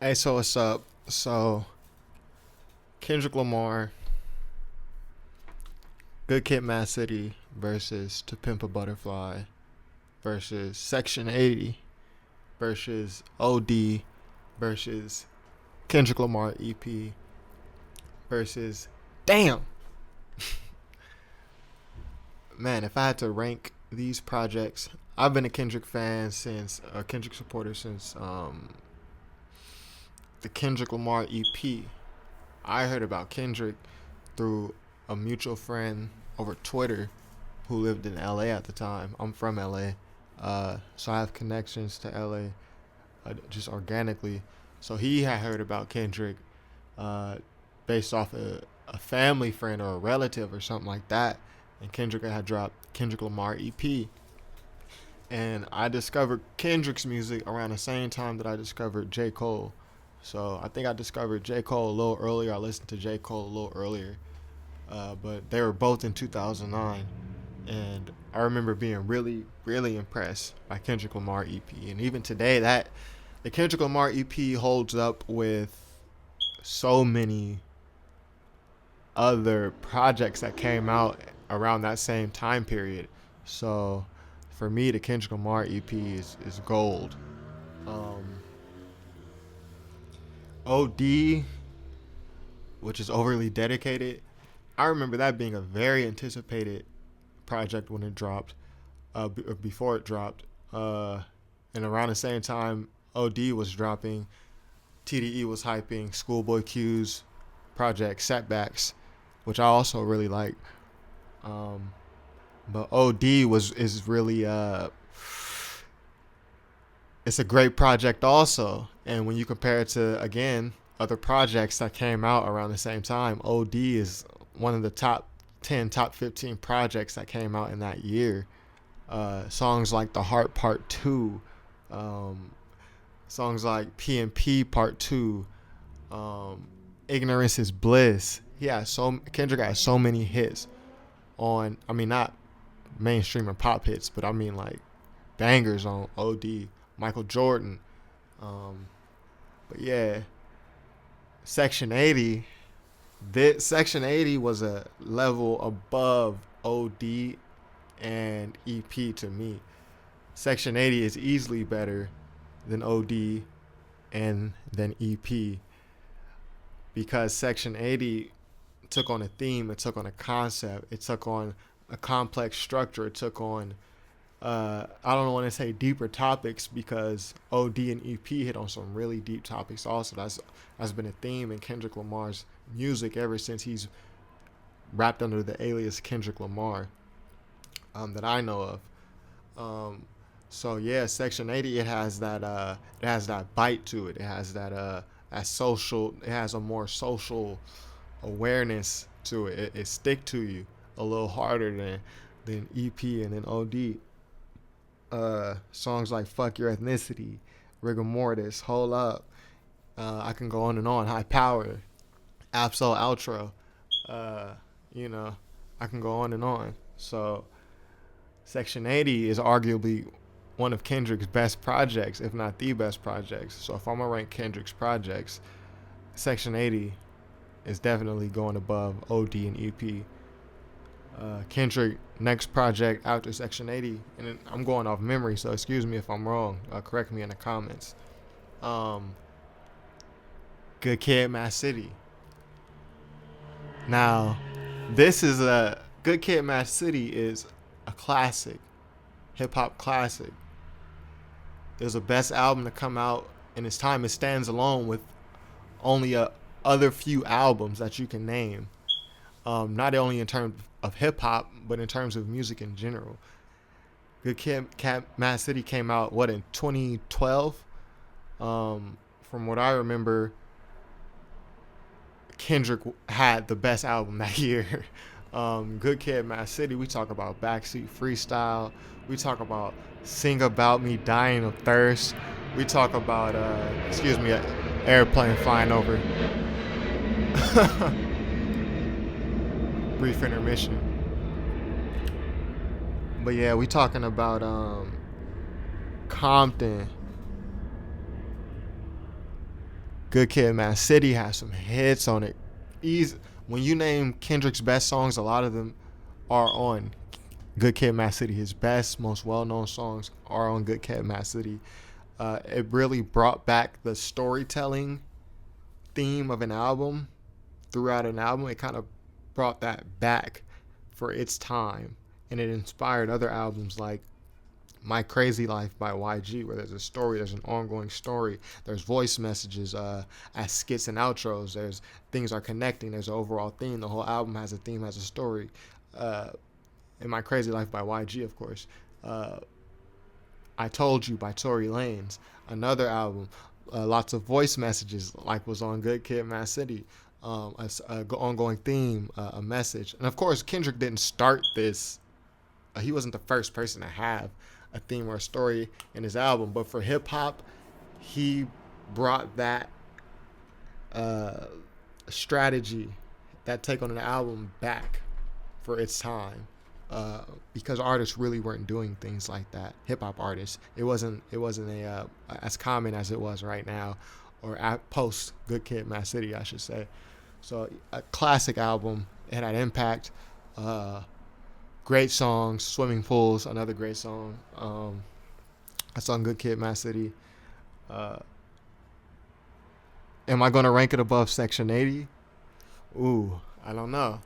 Hey, so what's up? So, Kendrick Lamar, Good Kid, Mad City versus To Pimp a Butterfly versus Section 80 versus OD versus Kendrick Lamar EP versus. Damn! Man, if I had to rank these projects, I've been a Kendrick fan since, a Kendrick supporter since the Kendrick Lamar EP. I heard about Kendrick through a mutual friend over Twitter who lived in LA at the time. I'm from LA, so I have connections to LA just organically. So he had heard about Kendrick uh, based off a family friend or a relative or something like that. And Kendrick had dropped Kendrick Lamar EP. And I discovered Kendrick's music around the same time that I discovered J. Cole. So I think I discovered J. Cole a little earlier. I listened to J. Cole a little earlier. But they were both in 2009. And I remember being really, really impressed by Kendrick Lamar EP. And even today, that the Kendrick Lamar EP holds up with so many other projects that came out around that same time period. So for me, the Kendrick Lamar EP is gold. Um, OD, which is overly dedicated, I remember that being a very anticipated project when it dropped, before it dropped. And around the same time OD was dropping, TDE was hyping Schoolboy Q's project Setbacks, which I also really like. Um, but OD is really it's a great project also. And when you compare it to, again, other projects that came out around the same time, OD is one of the top 10, top 15 projects that came out in that year. Songs like The Heart Part 2, um, songs like P&P Part 2, Ignorance is Bliss. Kendrick has so many hits on, I mean, not mainstream or pop hits, but I mean like bangers on OD. Michael Jordan. Um, but yeah, Section 80. Section 80 was a level above OD and EP to me. Section 80 is easily better than OD and than EP because Section 80 took on a theme, it took on a concept, it took on a complex structure, it took on I don't want to say deeper topics because OD and EP hit on some really deep topics. Also, that's been a theme in Kendrick Lamar's music ever since he's rapped under the alias Kendrick Lamar, that I know of. So yeah, Section 80, it has that bite to it. It has that social. It has a more social awareness to it. It stick to you a little harder than EP and then OD. Songs like Fuck Your Ethnicity, Rigor Mortis, Hold Up. I can go on and on. High Power, Absol Outro. Uh, you know, I can go on and on. So, Section 80 is arguably one of Kendrick's best projects, if not the best projects. So, if I'm going to rank Kendrick's projects, Section 80 is definitely going above OD and EP. Kendrick next project after Section 80, and I'm going off memory, so excuse me if I'm wrong. Correct me in the comments. Um, Good Kid, Mad City. Now, this is a Good Kid, Mad City is a classic, hip hop classic. It was the best album to come out in its time. It stands alone with only a other few albums that you can name. Not only in terms of hip hop, but in terms of music in general. Good Kid, Mad City came out in 2012. From what I remember, Kendrick had the best album that year. Good Kid, Mad City. We talk about Backseat Freestyle. We talk about Sing About Me, Dying of Thirst. We talk about airplane flying over. Brief intermission. But yeah, we talking about Compton, Good Kid, Mad City has some hits on it. Easy. When you name Kendrick's best songs, a lot of them are on Good Kid, Mad City. His best, most well-known songs are on Good Kid, Mad City. It really brought back the storytelling theme of an album throughout an album. It kind of brought that back for its time, and it inspired other albums like My Crazy Life by YG, where there's a story, there's an ongoing story, there's voice messages as skits and outros, there's things are connecting, there's an overall theme. The whole album has a theme, has a story. In My Crazy Life by YG, of course. I Told You by Tory Lanez, another album. Lots of voice messages, like was on Good Kid, Mad City. Ongoing theme, a message. And of course, Kendrick didn't start this. He wasn't the first person to have a theme or a story in his album. But for hip hop, he brought that strategy, that take on an album back for its time. Because artists really weren't doing things like that. Hip hop artists, it wasn't as common as it was right now, or at post Good Kid, Mad City, I should say. So a classic album. It had impact. Great songs. Swimming Pools, another great song. That's on Good Kid, Mad City. Am I gonna rank it above Section 80? Ooh, I don't know.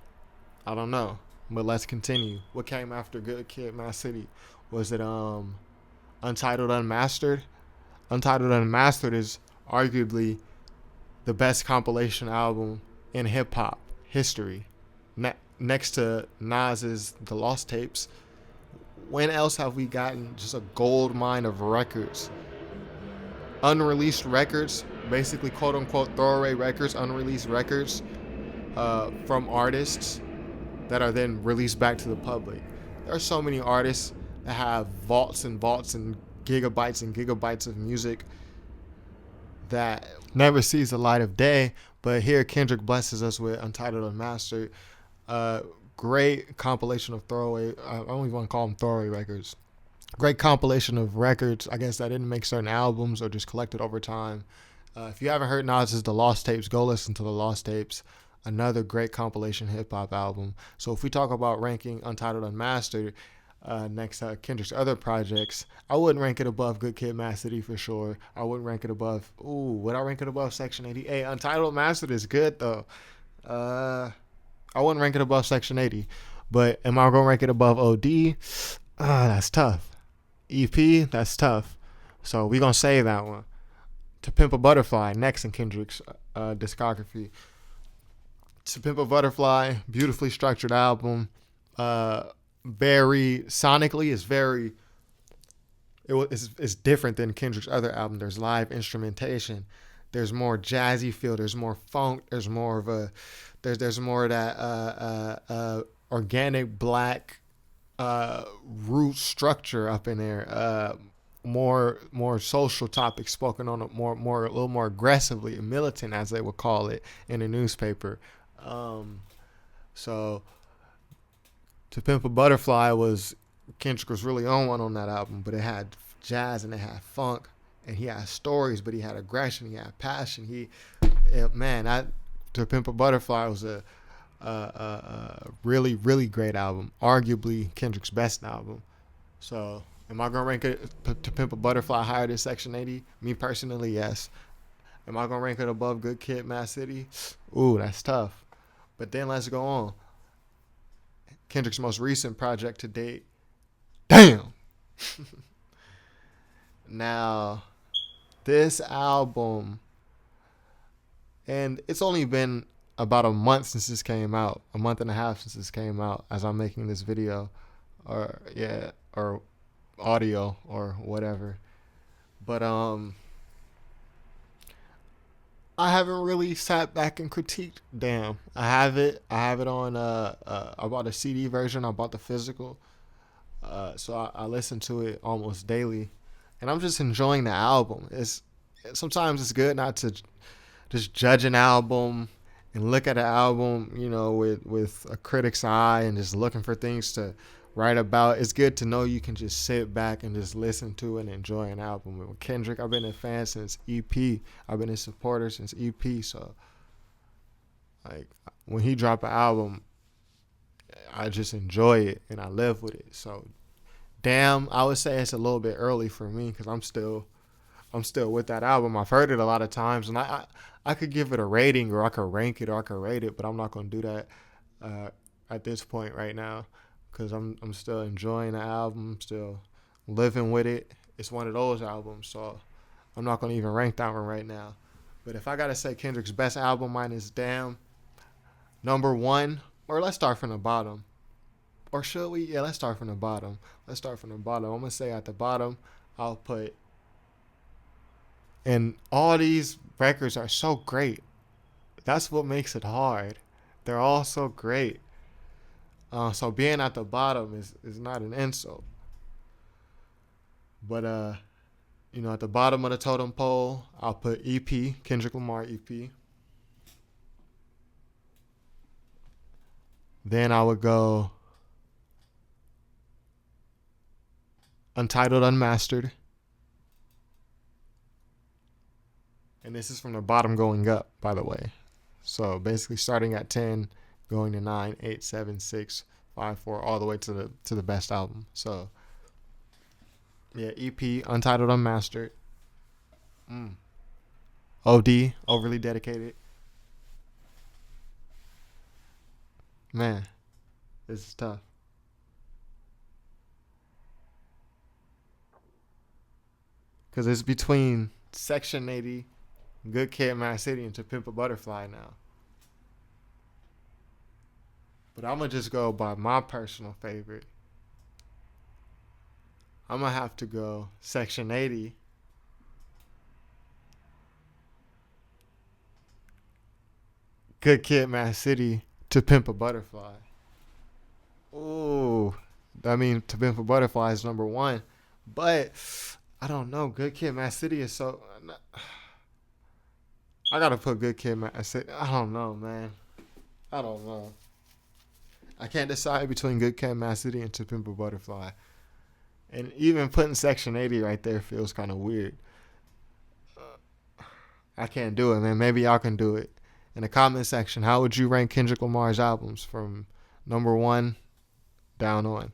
But let's continue. What came after Good Kid, Mad City? Was it Untitled Unmastered? Untitled Unmastered is arguably the best compilation album in hip hop history, next to Nas's The Lost Tapes. When else have we gotten just a gold mine of records? Unreleased records, basically quote unquote throwaway records, unreleased records from artists that are then released back to the public. There are so many artists that have vaults and vaults and gigabytes of music that never sees the light of day. But here Kendrick blesses us with Untitled Unmastered. Great compilation of throwaway, I don't even want to call them throwaway records. Great compilation of records, I guess, that didn't make certain albums or just collected over time. If you haven't heard Nas's The Lost Tapes, go listen to The Lost Tapes. Another great compilation hip hop album. So if we talk about ranking Untitled Unmastered next to Kendrick's other projects, I wouldn't rank it above Good Kid, Mad City for sure. I wouldn't rank it above. Would I rank it above Section 80? Hey, Untitled Unmastered is good though. I wouldn't rank it above Section 80, but am I gonna rank it above OD? That's tough. EP, that's tough. So we gonna save that one. To Pimp a Butterfly next in Kendrick's discography. To Pimp a Butterfly, beautifully structured album. Very sonically, it's different than Kendrick's other album. There's live instrumentation. There's more jazzy feel. There's more funk. There's more of a there's more of that organic black root structure up in there. More social topics spoken on, a little more aggressively, militant as they would call it in the newspaper. So To Pimp a Butterfly Kendrick was really on one on that album, but it had jazz and it had funk and he had stories, but he had aggression, he had passion. To Pimp a Butterfly was a really, really great album, arguably Kendrick's best album. So am I gonna rank it To Pimp a Butterfly higher than Section 80? Me personally, yes. Am I gonna rank it above Good Kid, Mad City? Ooh, that's tough. But then let's go on. Kendrick's most recent project to date. Damn. Now, this album, and it's only been about a month since this came out, a month and a half since this came out, as I'm making this video, or audio or whatever. But I haven't really sat back and critiqued. Damn, I have it on. I bought a CD version. I bought the physical. So I listen to it almost daily, and I'm just enjoying the album. Sometimes it's good not to just judge an album and look at an album, with a critic's eye and just looking for things to right about. It's good to know you can just sit back and just listen to and enjoy an album. With Kendrick, I've been a fan since EP. I've been a supporter since EP. So like when he drop an album, I just enjoy it and I live with it. So damn, I would say it's a little bit early for me because I'm still with that album. I've heard it a lot of times, and I could give it a rating, or I could rank it, or I could rate it, but I'm not gonna do that uh, at this point right now because I'm still enjoying the album, still living with it. It's one of those albums, so I'm not gonna even rank that one right now. But if I gotta say Kendrick's best album, mine is Damn. Number one, or let's start from the bottom. Or should we? Yeah, let's start from the bottom. Let's start from the bottom. I'm gonna say at the bottom, I'll put. And all these records are so great. That's what makes it hard. They're all so great. So being at the bottom is not an insult. But at the bottom of the totem pole, I'll put EP, Kendrick Lamar EP. Then I would go Untitled Unmastered. And this is from the bottom going up, by the way. So basically starting at 10, going to 9, 8, 7, 6, 5, 4, all the way to the best album. So yeah, EP, Untitled Unmastered. OD, Overly Dedicated. Man, this is tough. Because it's between Section 80, Good Kid, Mad City, and To Pimp a Butterfly now. But I'm going to just go by my personal favorite. I'm going to have to go Section 80, Good Kid, Mad City, To Pimp a Butterfly. Ooh, I mean, To Pimp a Butterfly is number one. But I don't know. Good Kid, Mad City is so. I gotta put Good Kid, Mad City. I don't know, man. I don't know. I can't decide between Good Kid, Mad City, and To Pimp a Butterfly. And even putting Section 80 right there feels kind of weird. I can't do it, man. Maybe y'all can do it. In the comment section, how would you rank Kendrick Lamar's albums from number one down on?